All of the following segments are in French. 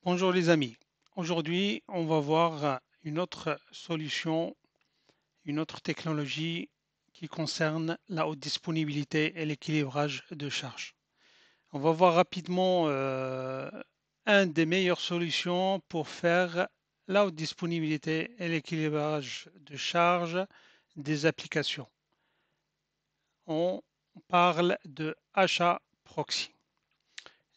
Bonjour les amis. Aujourd'hui, on va voir une autre solution, une autre technologie qui concerne la haute disponibilité et l'équilibrage de charge. On va voir rapidement un des meilleures solutions pour faire la haute disponibilité et l'équilibrage de charge des applications. On parle de HA Proxy.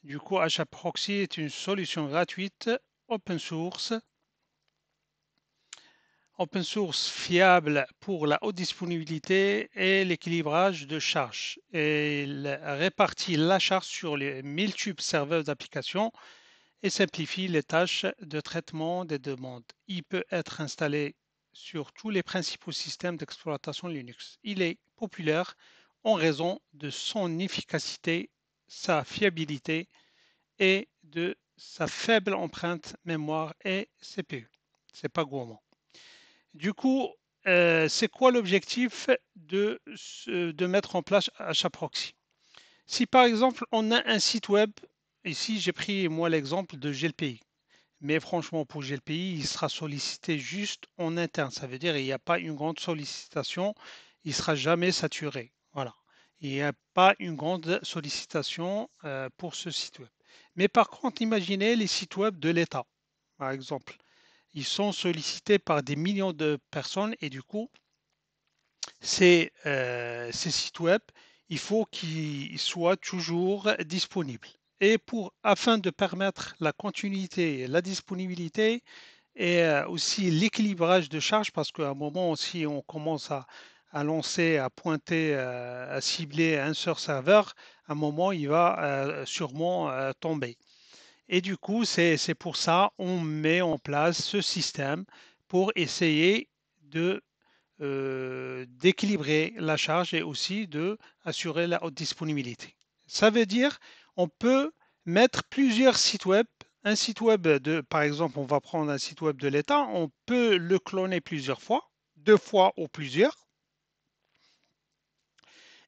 Du coup, HA Proxy est une solution gratuite open source fiable pour la haute disponibilité et l'équilibrage de charge. Et il répartit la charge sur les multiples serveurs d'applications et simplifie les tâches de traitement des demandes. Il peut être installé sur tous les principaux systèmes d'exploitation Linux. Il est populaire en raison de son efficacité, sa fiabilité et de sa faible empreinte mémoire et CPU. C'est pas gourmand. Du coup, c'est quoi l'objectif de mettre en place HAProxy? Si par exemple on a un site web, ici j'ai pris moi l'exemple de GLPI, mais franchement pour GLPI, il sera sollicité juste en interne. Ça veut dire il n'y a pas une grande sollicitation, il ne sera jamais saturé. Voilà. Il n'y a pas une grande sollicitation pour ce site web. Mais par contre, imaginez les sites web de l'État, par exemple. Ils sont sollicités par des millions de personnes et du coup, ces sites web, il faut qu'ils soient toujours disponibles. Et afin de permettre la continuité et la disponibilité et aussi l'équilibrage de charge, parce qu'à un moment, si on commence à lancer, à pointer, à cibler un serveur, à un moment, il va sûrement tomber. Et du coup, c'est pour ça on met en place ce système pour essayer d'équilibrer la charge et aussi de assurer la haute disponibilité. Ça veut dire on peut mettre plusieurs sites web. Un site web par exemple, on va prendre un site web de l'État, on peut le cloner plusieurs fois, deux fois ou plusieurs,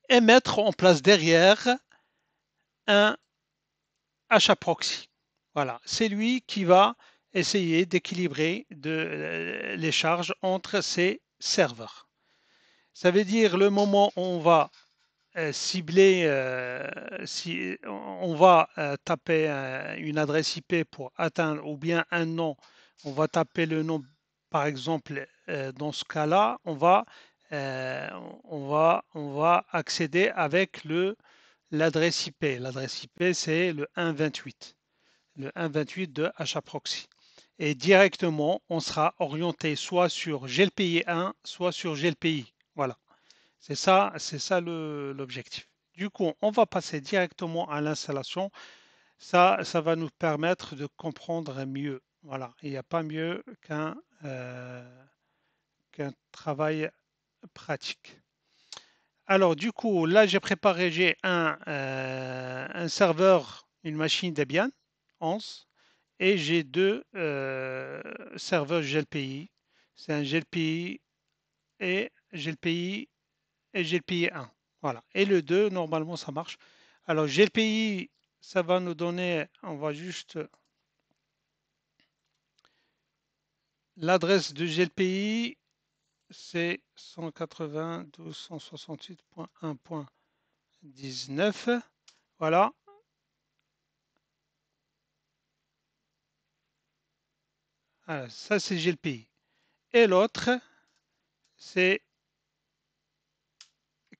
et mettre en place derrière un achat proxy. Voilà, c'est lui qui va essayer d'équilibrer les charges entre ces serveurs. Ça veut dire le moment où on va cibler, si on va taper une adresse IP pour atteindre ou bien un nom, on va taper le nom, par exemple, dans ce cas-là, euh, on va accéder avec l'adresse IP. L'adresse IP, c'est le 128 de HAProxy. Et directement, on sera orienté soit sur GLPI 1, soit sur GLPI. Voilà. C'est ça l'objectif. Du coup, on va passer directement à l'installation. Ça va nous permettre de comprendre mieux. Voilà, il n'y a pas mieux qu'un travail pratique. Alors, du coup, là, j'ai un serveur, une machine Debian 11 et j'ai deux serveurs GLPI. C'est un GLPI et GLPI et GLPI 1. Voilà. Et le 2, normalement, ça marche. Alors, GLPI, ça va nous donner, on va juste l'adresse de GLPI, c'est 192.168.1.19. Voilà. Alors, ça, c'est GLPI. Et l'autre, c'est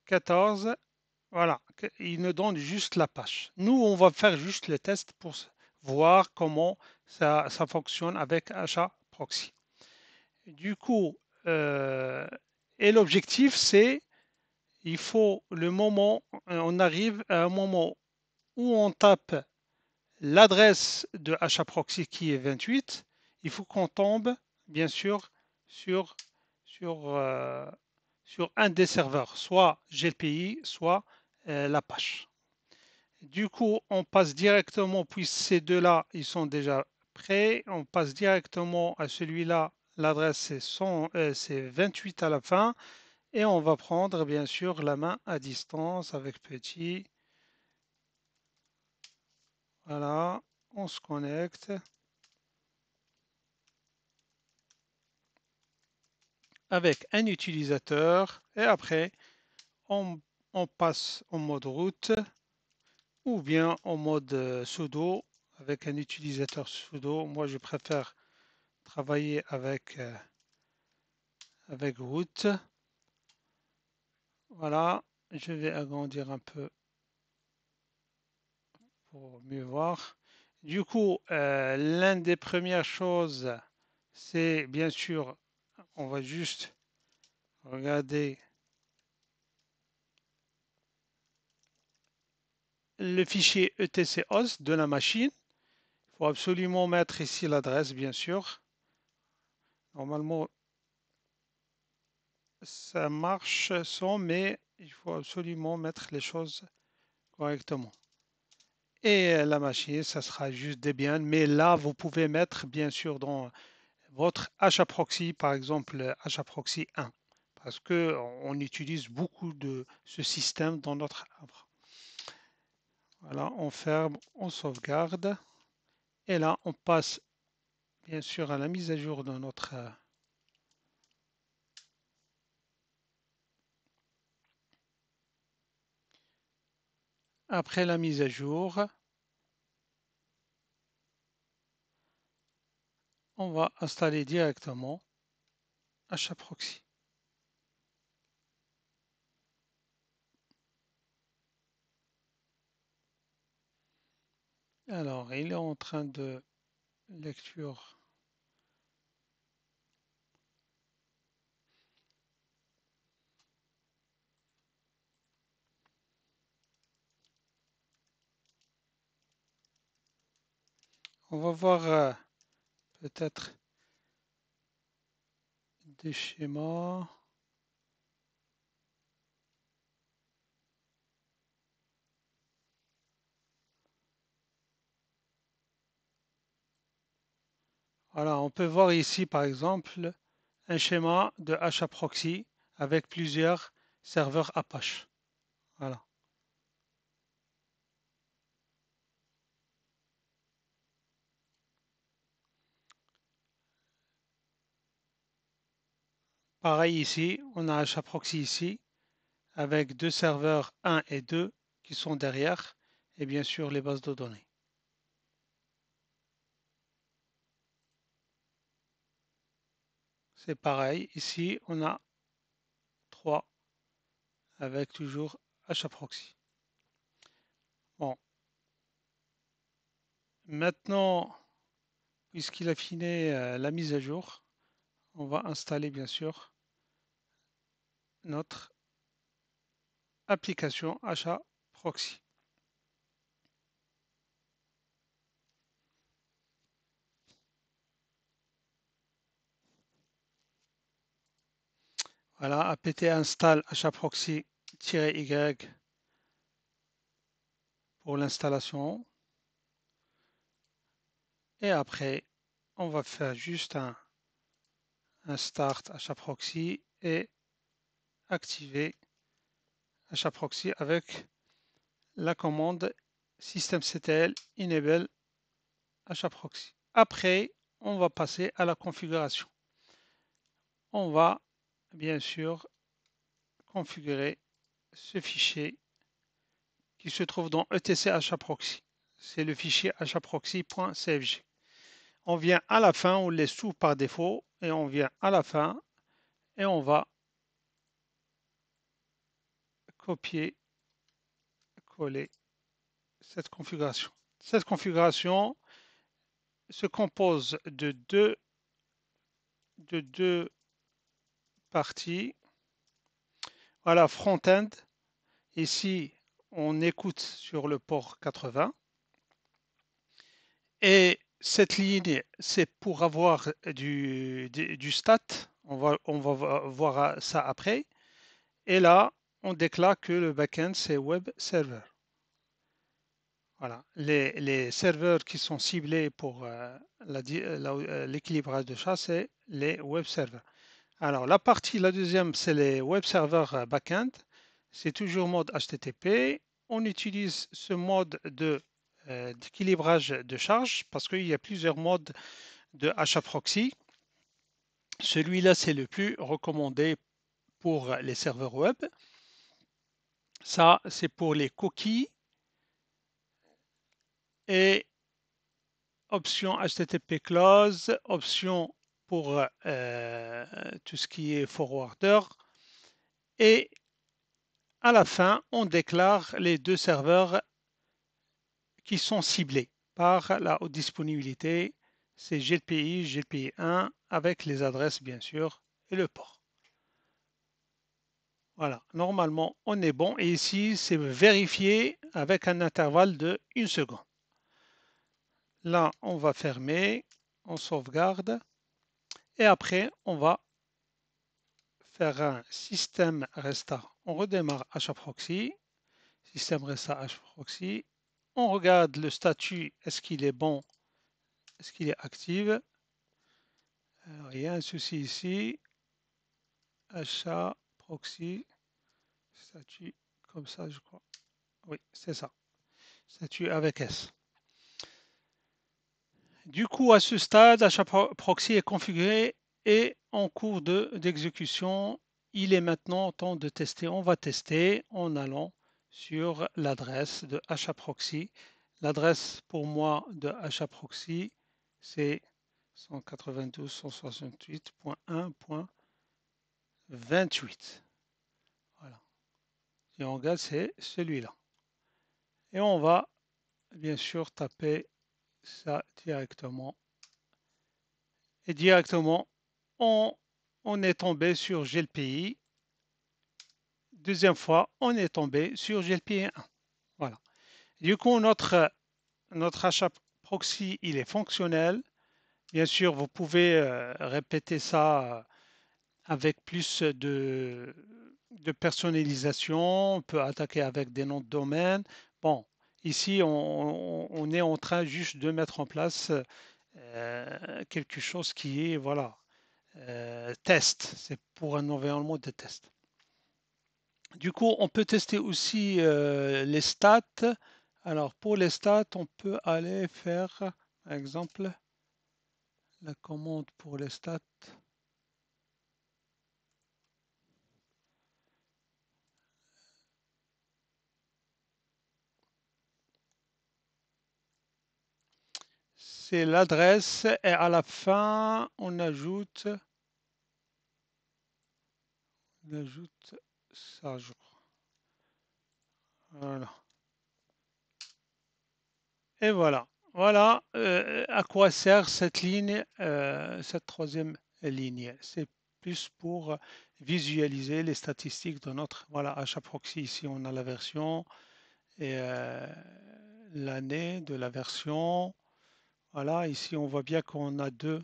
14. Voilà. Il nous donne juste la page. Nous, on va faire juste le test pour voir comment ça fonctionne avec achat proxy. Du coup, euh, et l'objectif, c'est il faut le moment, on arrive à un moment où on tape l'adresse de HAProxy qui est 28, il faut qu'on tombe, bien sûr, sur, sur, euh, sur un des serveurs, soit GLPI, soit l'Apache. Du coup, on passe directement, puis ces deux-là, ils sont déjà prêts, on passe directement à celui-là, l'adresse c'est 28 à la fin, et on va prendre bien sûr la main à distance avec petit. Voilà, on se connecte. avec un utilisateur et après on, on passe en mode route ou bien en mode sudo avec un utilisateur sudo. Moi, je préfère travailler avec route. Voilà, je vais agrandir un peu pour mieux voir. Du coup, l'une des premières choses, c'est bien sûr, on va juste regarder le fichier etc-host de la machine. Il faut absolument mettre ici l'adresse, bien sûr. Normalement, ça marche sans, mais il faut absolument mettre les choses correctement. Et la machine, ça sera juste Debian, mais là, vous pouvez mettre, bien sûr, dans votre HAProxy, par exemple, HAProxy 1, parce qu'on utilise beaucoup de ce système dans notre œuvre. Voilà, on ferme, on sauvegarde, et là, on passe, bien sûr, à la mise à jour de notre... Après la mise à jour, on va installer directement HAProxy. Alors, il est en train de lecture. On va voir peut-être des schémas. Voilà, on peut voir ici, par exemple, un schéma de HAProxy avec plusieurs serveurs Apache. Voilà. Pareil ici, on a HAProxy ici avec deux serveurs 1 et 2 qui sont derrière et bien sûr les bases de données. C'est pareil, ici on a 3 avec toujours HAProxy. Bon, maintenant, puisqu'il a fini la mise à jour, on va installer bien sûr notre application HAProxy. Voilà, apt install HAProxy-y pour l'installation. Et après, on va faire juste un start HAProxy et activer HAProxy avec la commande systemctl enable HAProxy. Après, on va passer à la configuration. On va bien sûr configurer ce fichier qui se trouve dans etc HAProxy. C'est le fichier haproxy.cfg. On vient à la fin, on les sous par défaut et on vient à la fin et on va copier, coller cette configuration. Cette configuration se compose de deux parties. Voilà, front-end. Ici, on écoute sur le port 80. Et cette ligne, c'est pour avoir du stat. On va voir ça après. Et là, on déclare que le backend, c'est web server. Voilà. Les serveurs qui sont ciblés pour l'équilibrage de chat, c'est les web servers. Alors, la deuxième, c'est les web servers backend. C'est toujours mode HTTP. On utilise ce mode d'équilibrage de charge parce qu'il y a plusieurs modes de HAProxy. Celui-là, c'est le plus recommandé pour les serveurs web. Ça, c'est pour les cookies et option HTTP close, option pour tout ce qui est forwarder. Et à la fin, on déclare les deux serveurs qui sont ciblés par la haute disponibilité. C'est GLPI, GLPI1 avec les adresses bien sûr et le port. Voilà, normalement on est bon et ici c'est vérifié avec un intervalle de 1 seconde. Là on va fermer, on sauvegarde et après on va faire un système restart. On redémarre HAProxy, système restart HAProxy. On regarde le statut, est-ce qu'il est bon, est-ce qu'il est actif. Alors, il y a un souci ici. HAProxy, statut comme ça je crois. Oui, c'est ça. Statut avec S. Du coup, à ce stade, HAProxy est configuré et en cours d'exécution. Il est maintenant temps de tester. On va tester en allant sur l'adresse de HAProxy. L'adresse pour moi de HAProxy, c'est 192.168.28. Voilà. Si on regarde, c'est celui-là. Et on va bien sûr taper ça directement. Et directement, on est tombé sur GLPI. Deuxième fois, on est tombé sur GLPI 1. Voilà. Du coup, notre achat proxy, il est fonctionnel. Bien sûr, vous pouvez répéter ça avec plus de personnalisation. On peut attaquer avec des noms de domaine. Bon, ici, on est en train juste de mettre en place quelque chose qui est, voilà, test. C'est pour un environnement de test. Du coup, on peut tester aussi les stats. Alors, pour les stats, on peut aller faire, par exemple, la commande pour les stats. C'est l'adresse et à la fin, on ajoute ça, je crois. Voilà. Et voilà. Voilà à quoi sert cette ligne, cette troisième ligne. C'est plus pour visualiser les statistiques de notre voilà, achat proxy. Ici, on a la version et l'année de la version. Voilà, ici, on voit bien qu'on a deux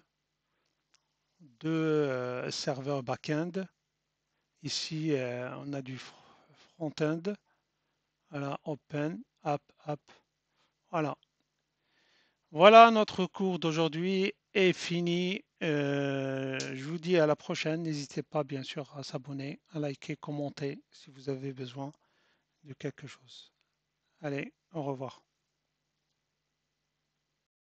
serveurs back-end. Ici, on a du front-end. Voilà, open, app. Voilà. Voilà, notre cours d'aujourd'hui est fini. Je vous dis à la prochaine. N'hésitez pas, bien sûr, à s'abonner, à liker, commenter si vous avez besoin de quelque chose. Allez, au revoir.